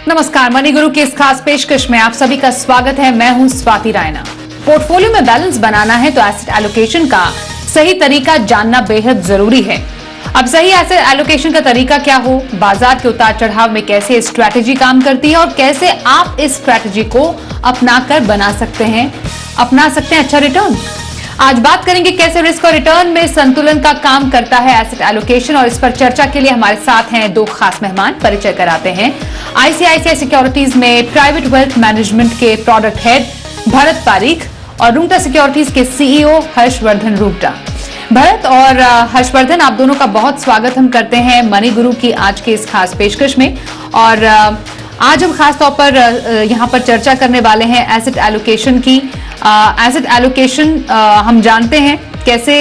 नमस्कार, मनी गुरु की इस खास पेशकश में आप सभी का स्वागत है। मैं हूं स्वाति रायना। पोर्टफोलियो में बैलेंस बनाना है तो एसेट एलोकेशन का सही तरीका जानना बेहद जरूरी है। अब सही एसेट एलोकेशन का तरीका क्या हो, बाजार के उतार चढ़ाव में कैसे स्ट्रैटेजी काम करती है और कैसे आप इस स्ट्रैटेजी को अपनाकर अपना सकते हैं अच्छा रिटर्न। आज बात करेंगे कैसे रिस्क और रिटर्न में संतुलन का काम करता है एसेट एलोकेशन, और इस पर चर्चा के लिए हमारे साथ हैं दो खास मेहमान। परिचय कराते हैं आईसीआईसीआई सिक्योरिटीज में प्राइवेट वेल्थ मैनेजमेंट के प्रोडक्ट हेड भरत पारीख और रूंगटा सिक्योरिटीज के सीईओ हर्षवर्धन रूंगटा। भरत और हर्षवर्धन, आप दोनों का बहुत स्वागत हम करते हैं मनी गुरु की आज के इस खास पेशकश में। और आज हम खास तौर पर यहां पर चर्चा करने वाले हैं एसेट एलोकेशन की। एसेट एलोकेशन हम जानते हैं कैसे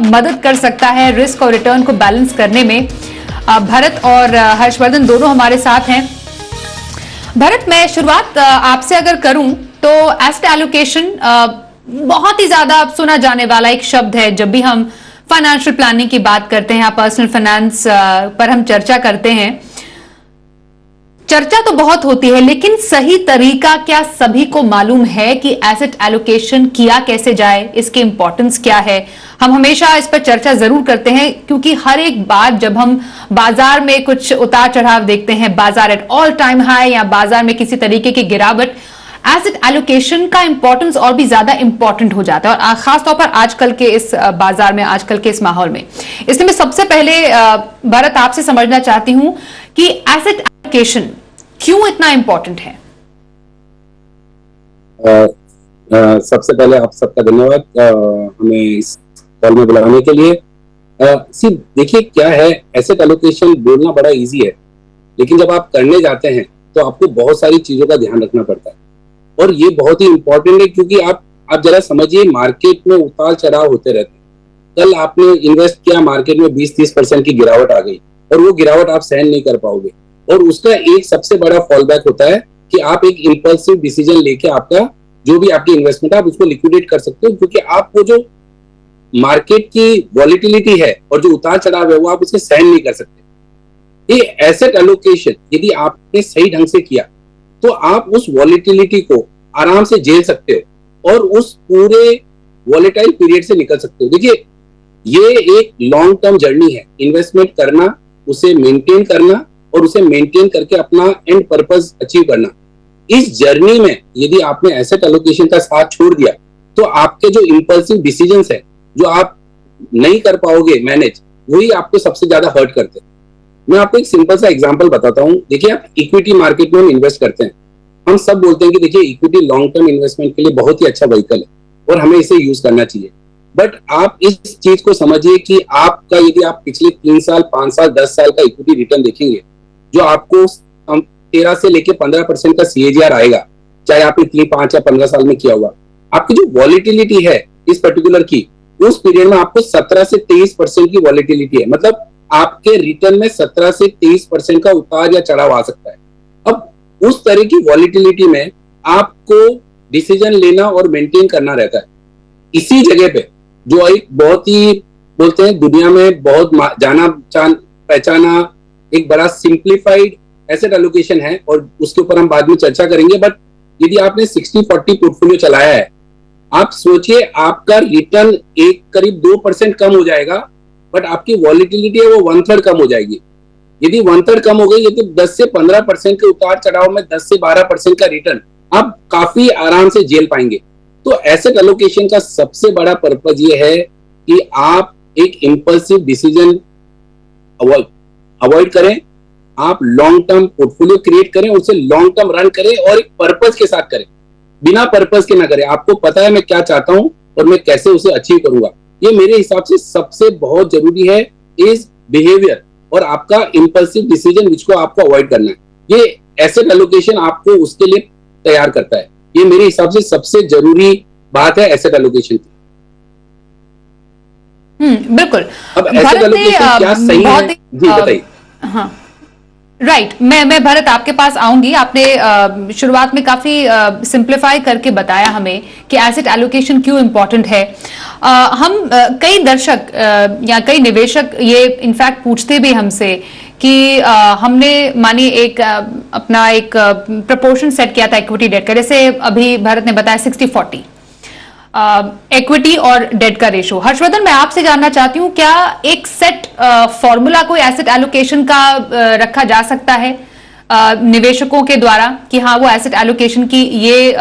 मदद कर सकता है रिस्क और रिटर्न को बैलेंस करने में। भरत और हर्षवर्धन दोनों हमारे साथ हैं। भरत, मैं शुरुआत आपसे अगर करूं तो एसेट एलोकेशन बहुत ही ज्यादा सुना जाने वाला एक शब्द है जब भी हम फाइनेंशियल प्लानिंग की बात करते हैं या पर्सनल फाइनेंस पर हम चर्चा करते हैं। चर्चा तो बहुत होती है, लेकिन सही तरीका क्या सभी को मालूम है कि एसेट एलोकेशन किया कैसे जाए, इसकी इंपॉर्टेंस क्या है? हम हमेशा इस पर चर्चा जरूर करते हैं क्योंकि हर एक बार जब हम बाजार में कुछ उतार चढ़ाव देखते हैं, बाजार एट ऑल टाइम हाई या बाजार में किसी तरीके की गिरावट, एसेट एलोकेशन का इंपॉर्टेंस और भी ज्यादा इंपॉर्टेंट हो जाता है, और खासतौर पर आजकल के इस बाजार में, आजकल के इस माहौल में। इसलिए मैं सबसे पहले भरत आपसे समझना चाहती हूं कि एसेट एलोकेशन क्यों इतना इंपॉर्टेंट है? सबसे पहले आप सबका धन्यवाद हमें इस कॉल में बुलाने के लिए। देखिए क्या है, एसेट एलोकेशन बोलना बड़ा इजी है, लेकिन जब आप करने जाते हैं तो आपको बहुत सारी चीजों का ध्यान रखना पड़ता है, और ये बहुत ही इंपॉर्टेंट है क्योंकि आप जरा समझिए, मार्केट में उतार चढ़ाव होते रहते हैं। कल आपने इन्वेस्ट किया, मार्केट में 20-30% की गिरावट आ गई, और वो गिरावट आप सहन नहीं कर पाओगे, और उसका एक सबसे बड़ा फॉल बैक होता है कि आप एक इंपल्सिव डिसीजन लेके आपका जो भी आपकी इन्वेस्टमेंट है आप उसको लिक्विडेट कर सकते हो, क्योंकि आपको जो मार्केट की वॉलिटिलिटी है और जो उतार चढ़ाव है वो आप उसे सहन नहीं कर सकते। ये एसेट एलोकेशन यदि आपने सही ढंग से किया तो आप उस वॉलिटिलिटी को आराम से झेल सकते हो और उस पूरे वॉलेटाइल पीरियड से निकल सकते हो। देखिए, ये एक लॉन्ग टर्म जर्नी है, इन्वेस्टमेंट करना, उसे मेंटेन करना और उसे मेंटेन करके अपना एंड पर्पस अचीव करना। इस जर्नी में यदि आपने एसेट एलोकेशन का साथ छोड़ दिया तो आपके जो इंपल्सिव डिसीजंस है, जो आप नहीं कर पाओगे मैनेज, वही आपको सबसे ज्यादा हर्ट करते हैं। मैं आपको एक सिंपल सा एग्जांपल बताता हूं। देखिए, आप इक्विटी मार्केट में हम इन्वेस्ट करते हैं, हम सब बोलते हैं कि देखिए इक्विटी लॉन्ग टर्म इन्वेस्टमेंट के लिए बहुत ही अच्छा व्हीकल है और हमें इसे यूज करना चाहिए। बट आप इस चीज को समझिए कि आपका यदि आप पिछले 3 साल, 5 साल, 10 साल का इक्विटी रिटर्न देखेंगे, जो आपको 13 से लेके 15% का CAGR आएगा, चाहे आपने 3, 5 या 15 साल में किया हुआ। आपकी जो वॉलिटिलिटी है इस पर्टिकुलर की, उस पीरियड में आपको 17 से 23% की वॉलिटिलिटी है। मतलब आपके रिटर्न में 17 से 23% का उतार या चढ़ाव आ सकता है। अब उस तरह की वॉलिटिलिटी में आपको डिसीजन लेना और मेंटेन करना रहता है। इसी जगह पे जो एक बहुत ही बोलते हैं दुनिया में बहुत जाना पहचाना एक बड़ा सिंप्लीफाइड एसेट एलोकेशन है, और उसके ऊपर हम बाद में चर्चा करेंगे। बट यदि आपने 60-40 पोर्टफोलियो चलाया है, आप सोचिए आपका रिटर्न एक करीब 2% कम हो जाएगा, बट आपकी वॉलिटिलिटी है वो 1/3 कम हो जाएगी। यदि 1/3 कम हो गई है तो 10 से 15% के उतार चढ़ाव में 10 से 12% का रिटर्न आप काफी आराम से झेल पाएंगे। तो एसेट एलोकेशन का सबसे बड़ा पर्पज ये है कि आप एक इंपल्सिव डिसीजन अवॉइड करें, आप लॉन्ग टर्म पोर्टफोलियो क्रिएट करें, उसे लॉन्ग टर्म रन करें और एक पर्पस के साथ करें, बिना पर्पस के ना करें। आपको पता है मैं क्या चाहता हूं और मैं कैसे उसे अचीव करूंगा। ये मेरे हिसाब से सबसे बहुत जरूरी है, इज बिहेवियर और आपका इंपल्सिव डिसीजन जिसको आपको अवॉइड करना है। ये एसेट एलोकेशन आपको उसके लिए तैयार करता है। ये मेरे हिसाब से सबसे जरूरी बात है एसेट एलोकेशन की। बिल्कुल। अब एसेट एलोकेशन क्या सही है, जी बताइए। हाँ, राइट। मैं भरत आपके पास आऊंगी। आपने शुरुआत में काफी सिंप्लीफाई करके बताया हमें कि एसेट एलोकेशन क्यों इंपॉर्टेंट है। हम कई दर्शक या कई निवेशक ये इनफैक्ट पूछते भी हमसे कि हमने मानिए एक अपना एक प्रपोर्शन सेट किया था इक्विटी डेट का, जैसे अभी भारत ने बताया 60-40 इक्विटी और डेट का रेशो। हर्षवर्धन, मैं आपसे जानना चाहती हूं, क्या एक सेट फॉर्मूला कोई एसेट एलोकेशन का रखा जा सकता है निवेशकों के द्वारा कि हाँ वो एसेट एलोकेशन की ये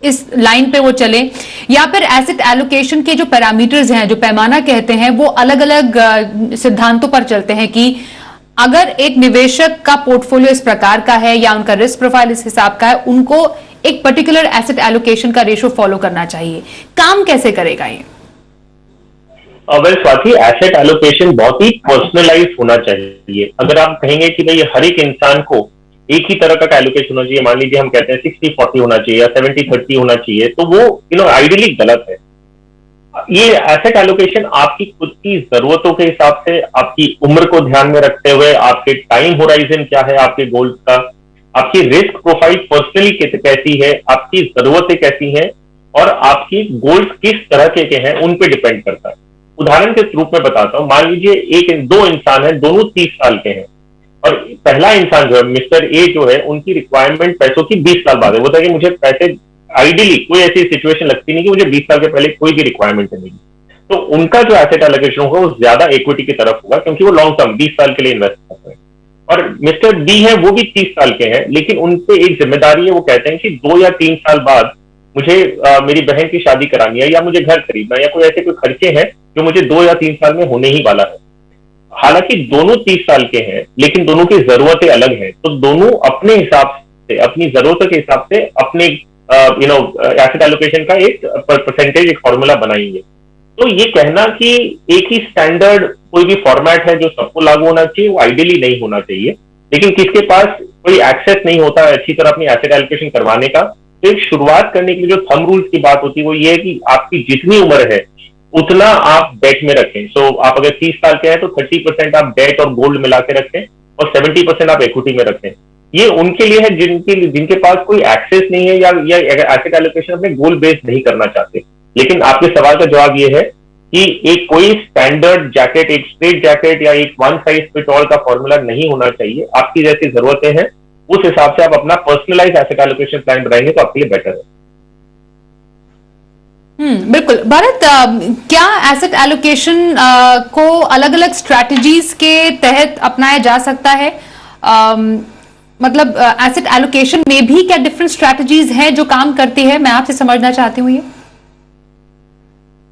इस लाइन पे वो चले, या फिर एसेट एलोकेशन के जो पैरामीटर्स हैं, जो पैमाना कहते हैं, वो अलग अलग सिद्धांतों पर चलते हैं कि अगर एक निवेशक का पोर्टफोलियो इस प्रकार का है या उनका रिस्क प्रोफाइल इस हिसाब का है, उनको एक पर्टिकुलर एसेट एलोकेशन का रेशो फॉलो करना चाहिए। काम कैसे करेगा ये? वेल स्वाति, एसेट एलोकेशन बहुत ही पर्सनलाइज होना चाहिए। अगर आप कहेंगे कि भाई हर एक इंसान को एक ही तरह का एलोकेशन होना चाहिए, मान लीजिए हम कहते हैं 60-40 होना चाहिए या 70-30 होना चाहिए, तो वो आइडियली गलत है। ये एसेट एलोकेशन आपकी खुद की जरूरतों के हिसाब से, आपकी उम्र को ध्यान में रखते हुए, आपके टाइम होराइजन क्या है आपके गोल्स का, आपकी रिस्क प्रोफाइल पर्सनली कैसी है, आपकी जरूरतें कैसी हैं और आपकी गोल्स किस तरह के हैं, उन पे डिपेंड करता है। उदाहरण के रूप में बताता हूं, मान लीजिए दो इंसान हैं, दोनों 30 साल के हैं और पहला इंसान जो है मिस्टर ए जो है, उनकी रिक्वायरमेंट पैसों की 20 साल बाद है। वो था कि मुझे पैसे, आइडियली कोई ऐसी सिचुएशन लगती नहीं कि मुझे 20 साल के पहले कोई भी रिक्वायरमेंट नहीं, तो उनका जो एसेट एलोकेशन होगा वो ज्यादा इक्विटी की तरफ होगा क्योंकि वो लॉन्ग टर्म 20 साल के लिए इन्वेस्ट करते हैं। और मिस्टर डी है, वो भी 30 साल के हैं, लेकिन उनपे एक जिम्मेदारी है, वो कहते हैं कि 2 या 3 साल बाद मुझे मेरी बहन की शादी करानी है या मुझे घर खरीदना है या कोई ऐसे कोई खर्चे हैं जो मुझे 2 या 3 साल में होने ही वाला है। हालांकि दोनों 30 साल के हैं लेकिन दोनों की जरूरतें अलग हैं, तो दोनों अपने हिसाब से, अपनी जरूरतों के हिसाब से अपने एसेट एलोकेशन का एक परसेंटेज, एक फॉर्मूला बनाएंगे। तो ये कहना कि एक ही स्टैंडर्ड कोई भी फॉर्मेट है जो सबको लागू होना चाहिए, वो आइडियली नहीं होना चाहिए। लेकिन किसके पास कोई एक्सेस नहीं होता अच्छी तरह अपनी एसेट एलोकेशन करवाने का, तो एक शुरुआत करने के लिए जो थंब रूल्स की बात होती है वो ये है कि आपकी जितनी उम्र है उतना आप डेट में रखें। सो आप अगर 30 साल के हैं तो 30% आप डेट और गोल्ड मिला के रखें और 70% आप इक्विटी में रखें। ये उनके लिए है जिनके पास कोई एक्सेस नहीं है या एसेट एलोकेशन अपने गोल बेस्ड नहीं करना चाहते। लेकिन आपके सवाल का जवाब ये है कि एक कोई स्टैंडर्ड जैकेट, एक स्ट्रेट जैकेट या एक वन साइज फिट ऑल का फॉर्मूला नहीं होना चाहिए। आपकी जैसी जरूरतें हैं उस हिसाब से आप अपना पर्सनलाइज एसेट एलोकेशन प्लान बनाएंगे तो आपके लिए बेटर है। बिल्कुल। भारत, क्या एसेट एलोकेशन को अलग अलग स्ट्रैटेजीज के तहत अपनाया जा सकता है? मतलब एसेट एलोकेशन में भी क्या डिफरेंट स्ट्रैटेजीज हैं जो काम करती है? मैं आपसे समझना चाहती हूँ ये।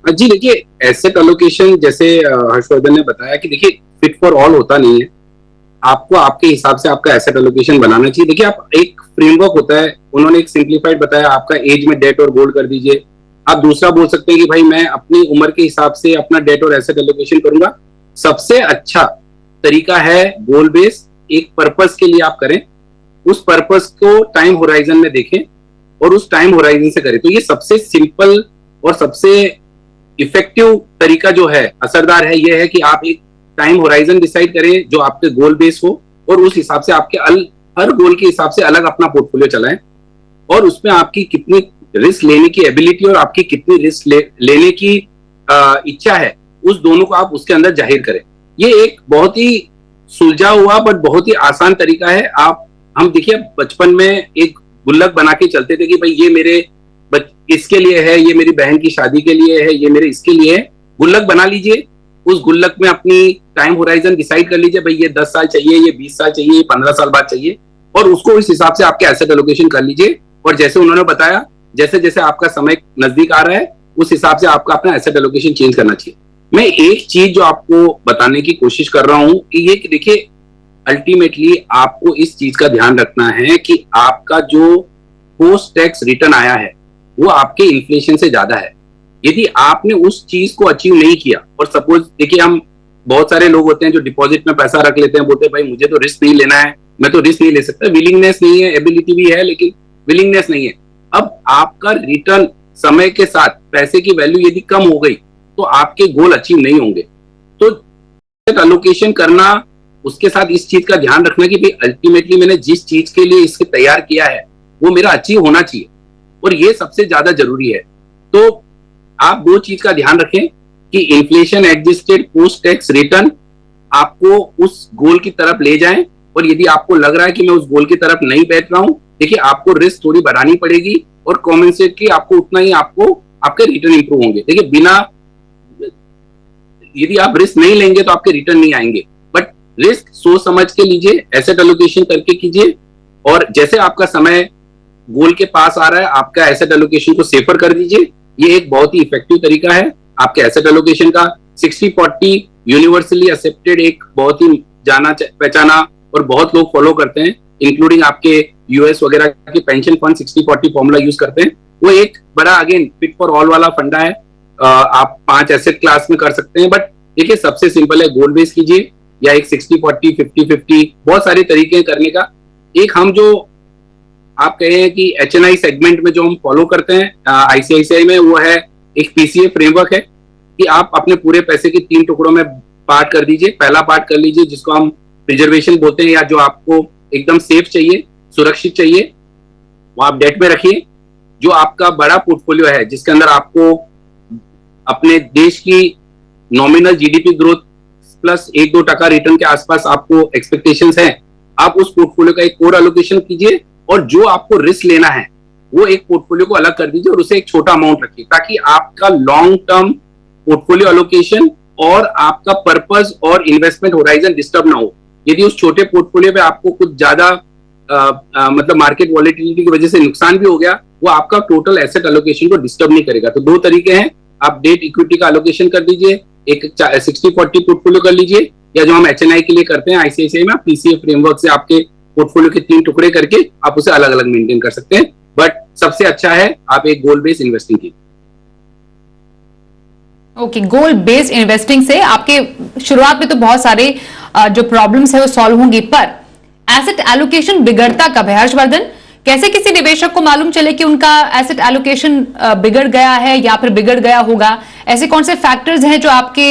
जी देखिए, एसेट एलोकेशन जैसे हर्षवर्धन ने बताया कि देखिए फिट फॉर ऑल होता नहीं है, आपको आपके हिसाब से आपका एसेट एलोकेशन बनाना चाहिए। देखिए, आप एक फ्रेमवर्क होता है, उन्होंने एक सिंप्लीफाइड बताया, आपका एज में डेट और गोल्ड कर दीजिए। आप दूसरा बोल सकते हैं कि भाई मैं अपनी उम्र के हिसाब से अपना डेट और एसेट एलोकेशन करूंगा। सबसे अच्छा तरीका है गोल बेस, एक पर्पस के लिए आप करें, उस पर्पस को टाइम होराइजन में देखें और उस टाइम होराइजन से करें। तो ये सबसे सिंपल और सबसे इफेक्टिव तरीका जो है, असरदार है, ये है कि आप एक टाइम होराइजन डिसाइड करें जो आपके गोल बेस हो और उस हिसाब से आपके हर गोल के हिसाब से अलग अपना पोर्टफोलियो चलाएं और उसमें आपकी कितनी रिस्क लेने की एबिलिटी और आपकी कितनी रिस्क लेने की इच्छा है, उस दोनों को आप उसके अंदर जाहिर करें। ये एक बहुत ही सुलझा हुआ बट बहुत ही आसान तरीका है। हम देखिए बचपन में एक गुल्लक बना के चलते थे कि भाई ये मेरे इसके लिए है, ये मेरी बहन की शादी के लिए है, ये मेरे इसके लिए है। गुल्लक बना लीजिए, उस गुल्लक में अपनी टाइम होराइजन डिसाइड कर लीजिए, भाई ये 10 साल चाहिए, ये 20 साल चाहिए, ये 15 साल बाद चाहिए, और उसको इस हिसाब से आपके एसेट एलोकेशन कर लीजिए। और जैसे उन्होंने बताया, जैसे जैसे आपका समय नजदीक आ रहा है उस हिसाब से आपका अपना एसेट एलोकेशन चेंज करना चाहिए। मैं एक चीज जो आपको बताने की कोशिश कर रहा हूं कि ये कि देखिए अल्टीमेटली आपको इस चीज का ध्यान रखना है कि आपका जो पोस्ट टैक्स रिटर्न आया है वो आपके इन्फ्लेशन से ज्यादा है। यदि आपने उस चीज को अचीव नहीं किया, और सपोज देखिए हम बहुत सारे लोग होते हैं जो डिपॉजिट में पैसा रख लेते हैं, बोलते हैं भाई मुझे तो रिस्क नहीं लेना है, मैं तो रिस्क नहीं ले सकता, विलिंगनेस नहीं है, एबिलिटी भी है लेकिन विलिंगनेस नहीं है। अब आपका रिटर्न समय के साथ पैसे की वैल्यू यदि कम हो गई तो आपके गोल अचीव नहीं होंगे। तो एलोकेशन करना, उसके साथ इस चीज का ध्यान रखना कि भाई अल्टीमेटली मैंने जिस चीज के लिए इसके तैयार किया है वो मेरा अचीव होना चाहिए, और ये सबसे ज्यादा जरूरी है। तो आप दो चीज का ध्यान रखें कि inflation adjusted post tax return आपको उस गोल की तरफ ले जाएं। और यदि आपको लग रहा है कि मैं उस गोल की तरफ नहीं बैठ रहा हूं, देखिए आपको रिस्क थोड़ी बढ़ानी पड़ेगी और कॉम्पेंसेटली आपको उतना ही आपको आपके रिटर्न इंप्रूव होंगे। देखिए बिना, यदि आप रिस्क नहीं लेंगे तो आपके रिटर्न नहीं आएंगे, बट रिस्क सोच समझ के लीजिए, एसेट एलोकेशन करके कीजिए। और जैसे आपका समय गोल के पास आ रहा है, आपका एसेट एलोकेशन को सेफर कर दीजिए। ये एक बहुत ही इफेक्टिव तरीका है आपके एसेट एलोकेशन का। 60-40 यूनिवर्सली एक्सेप्टेड, एक बहुत ही जाना पहचाना और बहुत लोग फॉलो करते हैं, इंक्लूडिंग आपके यूएस वगैरह के पेंशन फंड 60-40 फॉर्मूला यूज करते हैं। वो एक बड़ा अगेन फिट फॉर ऑल वाला फंडा है। आप 5 एसेट क्लास में कर सकते हैं, बट देखिए सबसे सिंपल है, गोल बेस कीजिए या एक 60-40, 50-50, बहुत सारे तरीके हैं करने का। एक हम जो आप कहे हैं कि HNI सेगमेंट में जो हम फॉलो करते हैं ICICI में, वो है एक PCA फ्रेमवर्क है कि आप अपने पूरे पैसे के 3 टुकड़ों में पार्ट कर दीजिए। पहला पार्ट कर लीजिए जिसको हम प्रिजर्वेशन बोलते हैं, या जो आपको एकदम सेफ चाहिए, सुरक्षित चाहिए, वो आप डेट में रखिए। जो आपका बड़ा पोर्टफोलियो है जिसके अंदर आपको अपने देश की nominal GDP growth plus 1-2% return के आसपास आपको एक्सपेक्टेशंस हैं, आप उस पोर्टफोलियो का एक कोर एलोकेशन कीजिए। और जो आपको रिस्क लेना है वो एक पोर्टफोलियो को अलग कर दीजिए और उसे एक छोटा अमाउंट रखिए, ताकि आपका लॉन्ग टर्म पोर्टफोलियो एलोकेशन और आपका पर्पस और इन्वेस्टमेंट होराइजन डिस्टर्ब ना हो। यदि उस छोटे पोर्टफोलियो पे आपको कुछ ज्यादा मतलब मार्केट वॉलेटिलिटी की वजह से नुकसान भी हो गया, वो आपका टोटल एसेट एलोकेशन को डिस्टर्ब नहीं करेगा। तो 2 तरीके हैं, आप डेट इक्विटी का एलोकेशन कर दीजिए, एक 60-40 पोर्टफोलियो कर लीजिए, या जो हम HNI के लिए करते हैं ICICI में, PCA फ्रेमवर्क से आपके पोर्टफोलियो के 3 टुकड़े करके आप उसे अलग अलग मेंटेन कर सकते हैं। बट सबसे अच्छा है आप एक गोल बेस्ड इन्वेस्टिंग कीजिए। ओके, गोल बेस्ड इन्वेस्टिंग से आपके शुरुआत में तो बहुत सारे जो प्रॉब्लम्स है वो सॉल्व होंगी, पर एसेट एलोकेशन बिगड़ता कब है हर्षवर्धन? कैसे किसी निवेशक को मालूम चले कि उनका एसेट एलोकेशन बिगड़ गया है या फिर बिगड़ गया होगा? ऐसे कौन से फैक्टर्स हैं जो आपके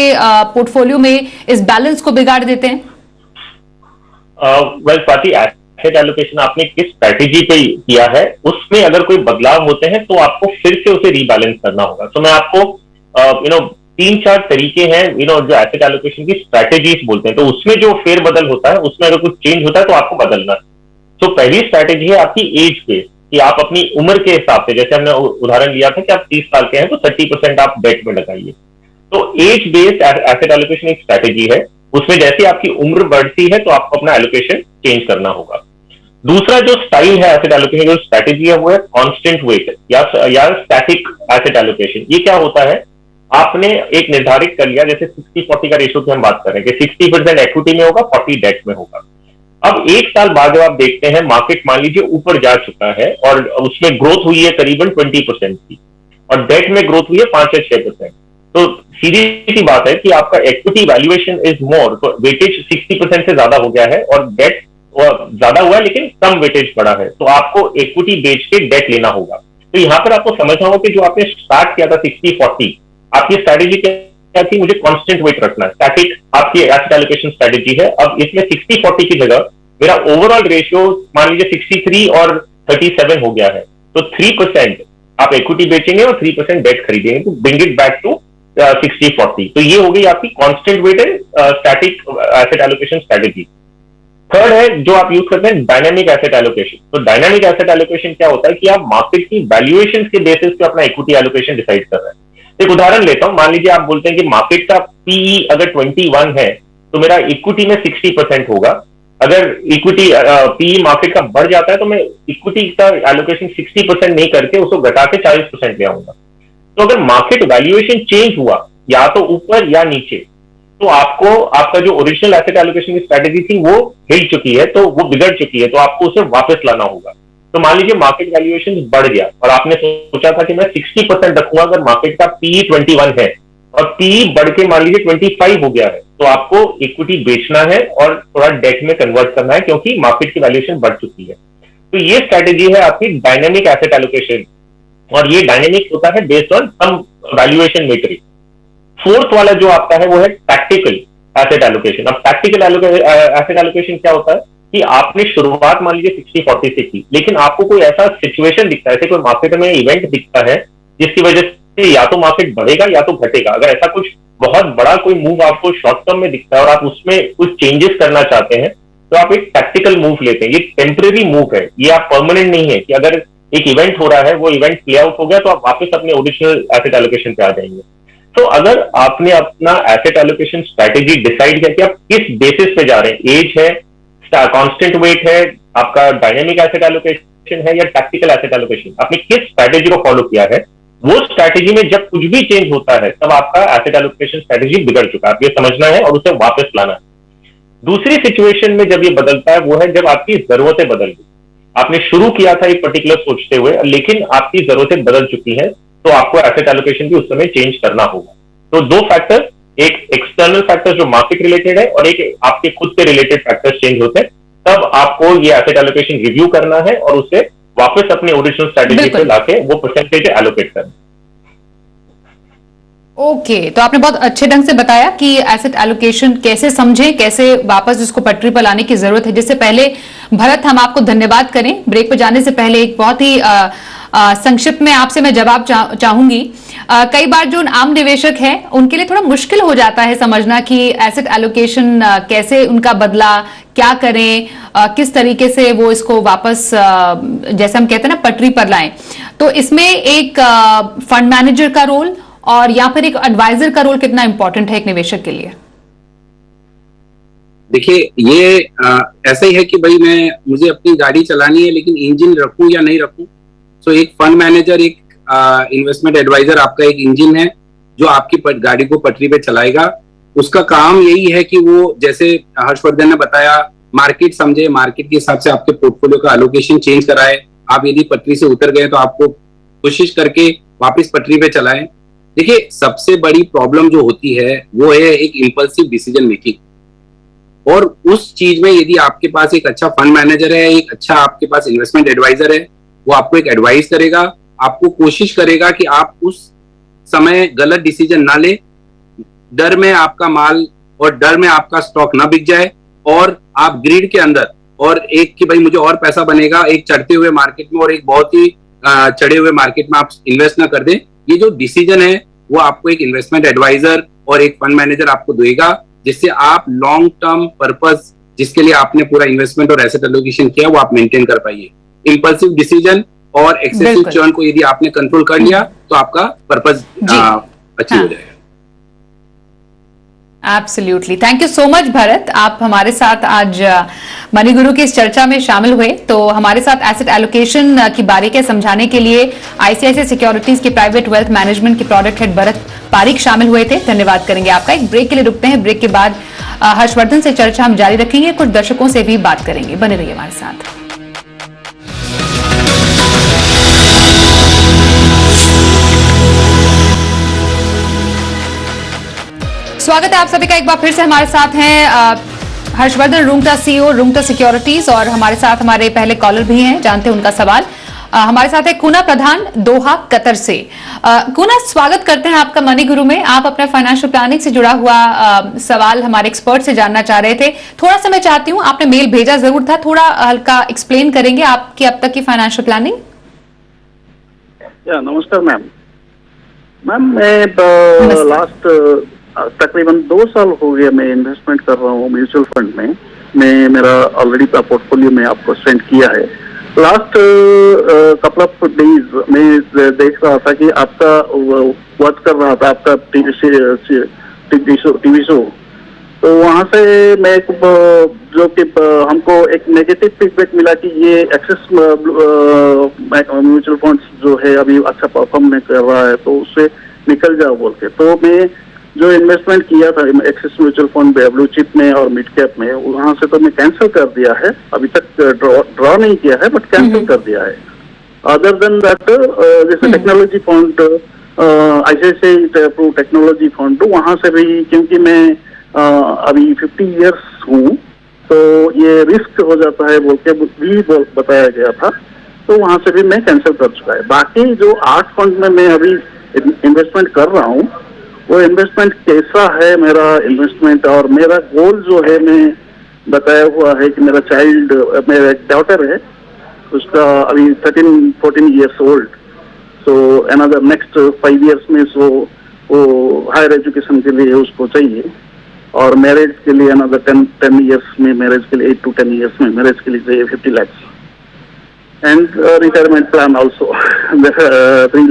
पोर्टफोलियो में इस बैलेंस को बिगाड़ देते हैं? वेल स्वाति, एसेट एलोकेशन आपने किस स्ट्रैटेजी पे किया है, उसमें अगर कोई बदलाव होते हैं तो आपको फिर से उसे रीबैलेंस करना होगा। तो मैं आपको 3-4 तरीके हैं जो एसेट एलोकेशन की स्ट्रैटेजीज बोलते हैं, तो उसमें जो फेरबदल होता है, उसमें अगर कुछ चेंज होता है तो आपको बदलना है। तो पहली स्ट्रैटेजी है आपकी एज बेस, कि आप अपनी उम्र के हिसाब से, जैसे हमने उदाहरण लिया था कि आप 30 साल के हैं तो 30% आप डेट में लगाइए। तो एज बेस्ड एसेट एलोकेशन एक स्ट्रैटेजी है, उसमें जैसे आपकी उम्र बढ़ती है तो आपको अपना एलोकेशन चेंज करना होगा। दूसरा जो स्टाइल है एसेट एलोकेशन, जो स्ट्रैटेजी है, वो है कांस्टेंट वेट या स्टैटिक एसेट एलोकेशन। ये क्या होता है, आपने एक निर्धारित कर लिया, जैसे 60-40 का रेशियो की हम बात कर रहे हैं कि 60% इक्विटी में होगा, 40 डेट में होगा। अब 1 साल बाद जब आप देखते हैं मार्केट मान लीजिए ऊपर जा चुका है और उसमें ग्रोथ हुई है करीबन 20% की, और डेट में ग्रोथ हुई है 5 या 6%, तो सीधी सी बात है कि आपका इक्विटी वैल्यूएशन इज मोर, तो वेटेज 60% से ज्यादा हो गया है और डेट ज्यादा हुआ है लेकिन कम वेटेज बढ़ा है, तो आपको इक्विटी बेच के डेट लेना होगा। तो यहां पर आपको समझना होगा कि जो आपने स्टार्ट किया था 60-40, आपकी स्ट्रैटेजी क्या थी, मुझे कांस्टेंट वेट रखना है, स्टैटिक आपकी एसेट एलोकेशन स्ट्रैटेजी है। अब इसमें 60-40 की जगह मेरा ओवरऑल रेशियो मान लीजिए 63 और 37 हो गया है, तो 3% आप इक्विटी बेचेंगे और 3% डेट खरीदेंगे, तो ब्रिंग इट बैक टू 60-40। तो ये हो गई आपकी constant weight and static asset allocation strategy. Third है जो आप यूज करते हैं डायनामिक एसेट एलोकेशन। तो डायनामिक एसेट एलोकेशन क्या होता है कि आप मार्केट की वैल्यूएशन के बेसिस पे अपना इक्विटी एलोकेशन डिसाइड कर रहे हैं। एक उदाहरण लेता हूं, मान लीजिए आप बोलते हैं कि मार्केट का पीई अगर 21 है तो मेरा इक्विटी में 60% होगा। अगर इक्विटी पीई मार्केट का बढ़ जाता है तो मैं इक्विटी का एलोकेशन 60% नहीं करके उसको घटा के 40% ले आऊंगा। तो अगर मार्केट वैल्यूएशन चेंज हुआ या तो ऊपर या नीचे, तो आपको आपका जो ओरिजिनल एसेट एलोकेशन की स्ट्रैटेजी थी वो हिल चुकी है, तो वो बिगड़ चुकी है, तो आपको उसे वापस लाना होगा। तो मान लीजिए मार्केट वैल्यूएशन बढ़ गया और आपने सोचा था कि मैं 60% रखूंगा, अगर मार्केट का पीई 21 है और पीई बढ़ के मान लीजिए 25 हो गया है, तो आपको इक्विटी बेचना है और थोड़ा डेट में कन्वर्ट करना है, क्योंकि मार्केट की वैल्यूएशन बढ़ चुकी है। तो ये स्ट्रैटेजी है आपकी डायनेमिक एसेट एलोकेशन, और ये डायनेमिक होता है based on some valuation metric. Fourth वाला जो आपका है वो है टैक्टिकल एसेट एलोकेशन। अब टैक्टिकल एसेट एलोकेशन क्या होता है कि आपने शुरुआत मान लीजिए 60-40 से की, लेकिन आपको कोई ऐसा सिचुएशन दिखता है, ऐसे कोई मार्केट में इवेंट दिखता है जिसकी वजह से या तो मार्केट बढ़ेगा या तो घटेगा। अगर ऐसा कुछ बहुत बड़ा कोई मूव आपको शॉर्ट टर्म में दिखता है और आप उसमें कुछ चेंजेस करना चाहते हैं, तो आप एक टैक्टिकल मूव लेते हैं। ये टेम्परेरी मूव है, ये आप परमानेंट नहीं है कि अगर एक इवेंट हो रहा है, वो इवेंट प्ले आउट हो गया तो आप वापस अपने ओरिजिनल एसेट एलोकेशन पे आ जाएंगे। तो अगर आपने अपना एसेट एलोकेशन स्ट्रैटेजी डिसाइड किया कि आप किस बेसिस पे जा रहे हैं, एज है, कांस्टेंट वेट है, आपका डायनेमिक एसेट एलोकेशन है या टैक्टिकल एसेट एलोकेशन, आपने किस स्ट्रैटेजी को फॉलो किया है, वो स्ट्रैटेजी में जब कुछ भी चेंज होता है तब आपका एसेट एलोकेशन स्ट्रैटेजी बिगड़ चुका है। आप ये समझना है और उसे वापस लाना है। दूसरी सिचुएशन में जब ये बदलता है वो है जब आपकी जरूरतें बदल गई। आपने शुरू किया था एक पर्टिकुलर सोचते हुए, लेकिन आपकी जरूरतें बदल चुकी हैं, तो आपको एसेट एलोकेशन भी उस समय चेंज करना होगा। तो दो फैक्टर, एक एक्सटर्नल फैक्टर जो मार्केट रिलेटेड है और एक आपके खुद से रिलेटेड फैक्टर्स चेंज होते हैं, तब आपको ये एसेट एलोकेशन रिव्यू करना है और उसे वापस अपने ओरिजिनल स्ट्रैटेजी पे लाके वो परसेंटेज एलोकेट करना। ओके, तो आपने बहुत अच्छे ढंग से बताया कि एसेट एलोकेशन कैसे समझें, कैसे वापस उसको पटरी पर लाने की जरूरत है। जिससे पहले भरत, हम आपको धन्यवाद करें। ब्रेक पर जाने से पहले एक बहुत ही संक्षिप्त में आपसे मैं जवाब चाहूंगी। कई बार जो आम निवेशक हैं उनके लिए थोड़ा मुश्किल हो जाता है समझना कि एसेट एलोकेशन कैसे उनका बदला, क्या करें, किस तरीके से वो इसको वापस जैसे हम कहते हैं ना पटरी पर लाएं। तो इसमें एक फंड मैनेजर का रोल और या फिर एक एडवाइजर का रोल कितना इंपॉर्टेंट है एक निवेशक के लिए? देखिए, ये ऐसा ही है कि भाई मुझे अपनी गाड़ी चलानी है लेकिन इंजन रखूं या नहीं रखूं। सो एक फंड मैनेजर, एक इन्वेस्टमेंट एडवाइजर आपका एक इंजन है जो आपकी गाड़ी को पटरी पे चलाएगा। उसका काम यही है कि वो, जैसे हर्षवर्धन ने बताया, मार्केट समझे, मार्केट के हिसाब से आपके पोर्टफोलियो का एलोकेशन चेंज कराए। आप यदि पटरी से उतर गए तो आपको कोशिश करके वापस पटरी पे चलाएं। देखिए, सबसे बड़ी प्रॉब्लम जो होती है वो है एक इम्पल्सिव डिसीजन मेकिंग। और उस चीज में यदि आपके पास एक अच्छा फंड मैनेजर है, एक अच्छा आपके पास इन्वेस्टमेंट एडवाइजर है, वो आपको एक एडवाइस करेगा, आपको कोशिश करेगा कि आप उस समय गलत डिसीजन ना ले, डर में आपका माल और डर में आपका स्टॉक ना बिक जाए और आप ग्रिड के अंदर और एक कि भाई मुझे और पैसा बनेगा, एक चढ़ते हुए मार्केट में और एक बहुत ही चढ़े हुए मार्केट में आप इन्वेस्ट ना कर दें। ये जो डिसीजन है वो आपको एक इन्वेस्टमेंट एडवाइजर और एक फंड मैनेजर आपको देगा, जिससे आप लॉन्ग टर्म पर्पस जिसके लिए आपने पूरा इन्वेस्टमेंट और एसेट एलोकेशन किया वो आप मेंटेन कर पाइए। इम्पल्सिव डिसीजन और एक्सेसिव चर्न को यदि आपने कंट्रोल कर लिया तो आपका पर्पस अचीव हो जाएगा। Absolutely, thank you so much Bharat, आप हमारे साथ आज मनी गुरु की इस चर्चा में शामिल हुए। तो हमारे साथ एसेट एलोकेशन की बारीकियां समझाने के लिए आईसीआईसीआई सिक्योरिटीज के प्राइवेट वेल्थ मैनेजमेंट के प्रोडक्ट हेड भरत पारिक शामिल हुए थे। धन्यवाद करेंगे आपका। एक ब्रेक के लिए रुकते हैं, ब्रेक के बाद हर्षवर्धन से चर्चा हम जारी रखेंगे, कुछ दर्शकों से भी बात करेंगे। बने रहिए हमारे साथ। स्वागत है आप सभी का एक बार फिर से। हमारे साथ हैं हर्षवर्धन रुंगटा, सीईओ रुंगटा सिक्योरिटीज, और हमारे साथ हमारे पहले कॉलर भी हैं, जानते हैं उनका सवाल। हमारे साथ है कुना प्रधान, दोहा कतर से। कुना, स्वागत करते हैं आपका मनी गुरु में। आप अपना फाइनेंशियल प्लानिंग से जुड़ा हुआ सवाल हमारे एक्सपर्ट से जानना चाह रहे थे। थोड़ा सा मैं चाहती हूँ, आपने मेल भेजा जरूर था, थोड़ा हल्का एक्सप्लेन करेंगे आपकी अब तक की फाइनेंशियल प्लानिंग? नमस्कार मैम। मैं लास्ट तकरीबन 2 साल हो गया मैं इन्वेस्टमेंट कर रहा हूँ म्यूचुअल फंड में। मैं मेरा ऑलरेडी पोर्टफोलियो में आपको सेंड किया है। लास्ट कपल ऑफ डेज मैं देख रहा था कि आपका वॉच कर रहा था आपका टीवी शो। तो वहां से मैं जो कि हमको एक नेगेटिव फीडबैक मिला कि ये एक्सेस म्यूचुअल फंड्स जो है अभी अच्छा परफॉर्म नहीं कर रहा है, तो उससे निकल जाओ बोल के। तो मैं जो इन्वेस्टमेंट किया था axis mutual fund blue chip में और मिड कैप में, वहां से तो मैं कैंसिल कर दिया है। अभी तक ड्रॉ नहीं किया है बट कैंसिल कर दिया है। अदर देन दैट जैसे technology fund, ICICI technology fund, वहां से भी क्योंकि मैं अभी 50 इयर्स हूँ तो ये रिस्क हो जाता है बोल के भी बताया गया था, तो वहां से भी मैं कैंसिल कर चुका है। बाकी जो 8 फंड में मैं अभी इन्वेस्टमेंट कर रहा हूँ, वो इन्वेस्टमेंट कैसा है मेरा इन्वेस्टमेंट, और मेरा गोल जो है मैं बताया हुआ है कि मेरा एक डॉटर है, उसका अभी 13-14 years old. So another next 5 years में सो वो हायर एजुकेशन के लिए उसको चाहिए, और मैरिज के लिए अनदर 10 इयर्स में, मैरिज के लिए 8 to 10 इयर्स में मैरिज के लिए चाहिए 50 lakhs, and retirement plan also 3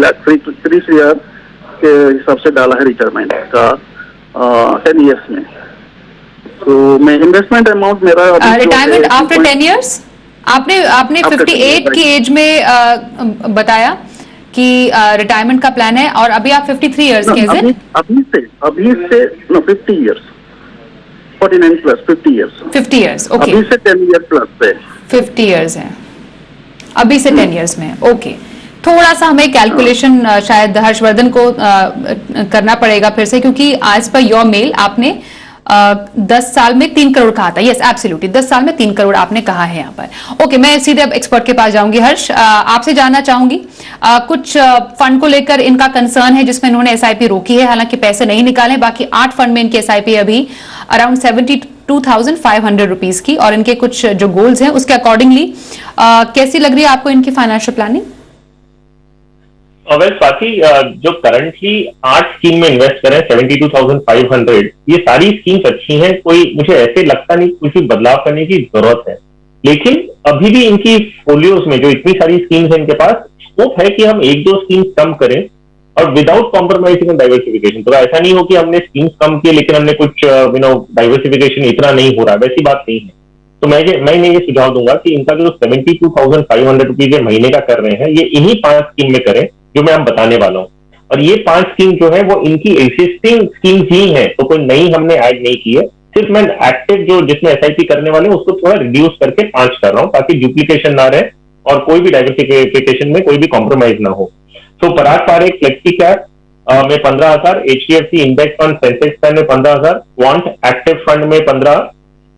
CR के हिसाब से डाला है रिटायरमेंट का 10 इयर्स में। तो मैं इन्वेस्टमेंट अमाउंट मेरा रिटायरमेंट आफ्टर 10 इयर्स, आपने 58 की एज में बताया कि रिटायरमेंट का प्लान है, और अभी आप 53 इयर्स के हैं। अभी से 50 years, 49 plus 50 years, 50 years, okay. अभी से 10 ईयर प्लस है, 50 इयर्स है, अभी से 10 इयर्स में, ओके। थोड़ा सा हमें कैलकुलेशन शायद हर्षवर्धन को करना पड़ेगा फिर से, क्योंकि आज पर योर मेल आपने 10 साल में 3 करोड़ कहा था। यस, एब्सोल्युटली 10 साल में 3 करोड़ आपने कहा है यहाँ पर। ओके, मैं सीधे अब एक्सपर्ट के पास जाऊंगी। हर्ष, आपसे जानना चाहूंगी कुछ फंड को लेकर इनका कंसर्न है जिसमें इन्होंने एसआईपी रोकी है, हालांकि पैसे नहीं निकाले। बाकी 8 फंड में इनकी एसआईपी अभी अराउंड 72,500 रुपीज की, और इनके कुछ जो गोल्स हैं उसके अकॉर्डिंगली कैसी लग रही है आपको इनकी फाइनेंशियल प्लानिंग? वेल स्वाति, जो करंटली 8 स्कीम में इन्वेस्ट करें 72,500, ये सारी स्कीम्स अच्छी हैं, कोई मुझे ऐसे लगता नहीं कुछ भी बदलाव करने की जरूरत है। लेकिन अभी भी इनकी फोलियोज में जो इतनी सारी स्कीम्स हैं इनके पास, स्कोप है कि हम 1-2 स्कीम्स कम करें और विदाउट कॉम्प्रोमाइजिंग ऑन डाइवर्सिफिकेशन। तो ऐसा नहीं हो कि हमने स्कीम्स कम किए लेकिन हमने कुछ डाइवर्सिफिकेशन इतना नहीं हो रहा, वैसी बात नहीं है। तो मैं ये सुझाव दूंगा कि इनका जो 72,500 रुपीज महीने का कर रहे हैं, ये इन्हीं 5 स्कीम में करें जो मैं हम बताने वाला हूं। और ये 5 स्कीम जो है वो इनकी एग्जिस्टिंग स्कीम्स ही है, तो कोई नई हमने ऐड नहीं की है। सिर्फ मैं एक्टिव जो जिसमें एसआईपी करने वाले हैं उसको थोड़ा रिड्यूस करके 5 कर रहा हूं, ताकि डुप्लीकेशन ना रहे और कोई भी डाइवर्सिफिकेशन में कोई भी कॉम्प्रोमाइज ना हो। तो पराग पारेख फ्लेक्सी कैप में 15,000, HDFC index fund Sensex fund में 15,000, क्वांट एक्टिव फंड में 15,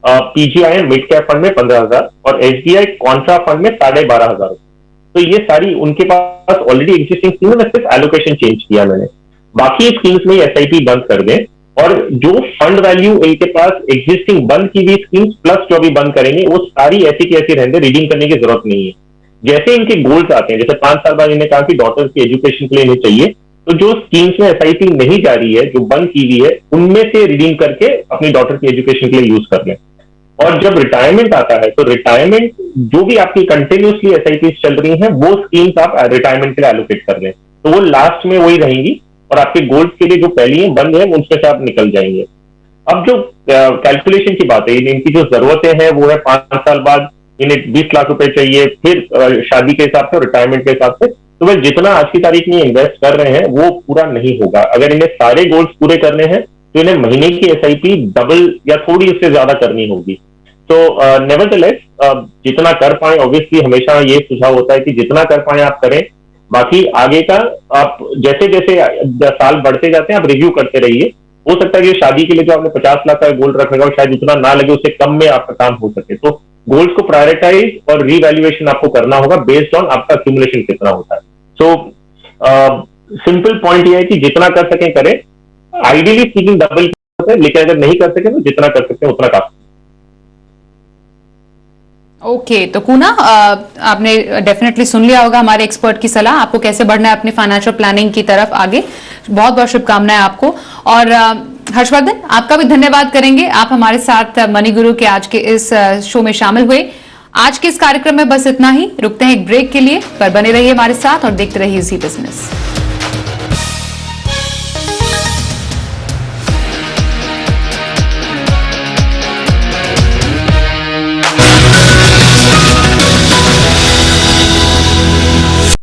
पीजीआई मिड कैप फंड में 15,000 और एसबीआई कॉन्ट्रा फंड में 12,500। तो ये सारी उनके पास ऑलरेडी एग्जिस्टिंग स्कीम है, सिर्फ एलोकेशन चेंज किया मैंने। बाकी स्कीम्स में एसआईपी बंद कर दें, और जो फंड वैल्यू इनके पास एग्जिस्टिंग बंद की हुई स्कीम्स प्लस जो भी बंद करेंगे वो सारी ऐसी की ऐसी रहने, रीडिंग करने की जरूरत नहीं है। जैसे इनके गोल्स आते हैं, जैसे 5 साल बाद इन्हें कहा कि डॉटर्स की एजुकेशन के लिए इन्हें चाहिए, तो जो स्कीम्स में एसआईपी नहीं जा रही है, जो बंद की हुई है, उनमें से रिडीम करके अपनी डॉटर की एजुकेशन के लिए यूज कर लें। और जब रिटायरमेंट आता है तो रिटायरमेंट जो भी आपकी कंटिन्यूसली एसआईपी चल रही हैं वो स्कीम्स आप रिटायरमेंट के लिए एलोकेट कर दें, तो वो लास्ट में वही रहेंगी और आपके गोल्स के लिए जो पहली है बंद है उनसे से आप निकल जाएंगे। अब जो कैलकुलेशन की बात है, इनकी जो जरूरतें हैं वो है 5 साल बाद इन्हें 20 लाख रुपए चाहिए, फिर शादी के हिसाब से और रिटायरमेंट के हिसाब से। तो वह जितना आज की तारीख में इन्वेस्ट कर रहे हैं वो पूरा नहीं होगा। अगर इन्हें सारे गोल्स पूरे करने हैं तो इन्हें महीने की एसआईपी डबल या थोड़ी उससे ज्यादा करनी होगी। तो नेवरदलेस जितना कर पाए, ऑब्वियसली हमेशा ये सुझाव होता है कि जितना कर पाए आप करें, बाकी आगे का आप जैसे जैसे साल बढ़ते जाते हैं आप रिव्यू करते रहिए। हो सकता है कि शादी के लिए जो आपने 50 लाख का गोल्ड रखा होगा शायद उतना ना लगे, उससे कम में आपका काम हो सके। तो गोल्स को प्रायोरिटाइज और रीवैल्यूएशन आपको करना होगा बेस्ड ऑन आपका एक्यूमुलेशन कितना होता है। सो सिंपल पॉइंट ये है कि जितना कर सकें करें, आइडियली स्पीकिंग डबल, लेकिन अगर नहीं कर सके तो जितना कर सकते हैं उतना काफी। ओके, तो कुना आपने डेफिनेटली सुन लिया होगा हमारे एक्सपर्ट की सलाह, आपको कैसे बढ़ना है अपनी फाइनेंशियल प्लानिंग की तरफ आगे। बहुत बहुत शुभकामनाएं आपको। और हर्षवर्धन, आपका भी धन्यवाद करेंगे, आप हमारे साथ मनी गुरु के आज के इस शो में शामिल हुए। आज के इस कार्यक्रम में बस इतना ही, रुकते हैं एक ब्रेक के लिए, पर बने रहिए हमारे साथ और देखते रहिए इजी बिजनेस।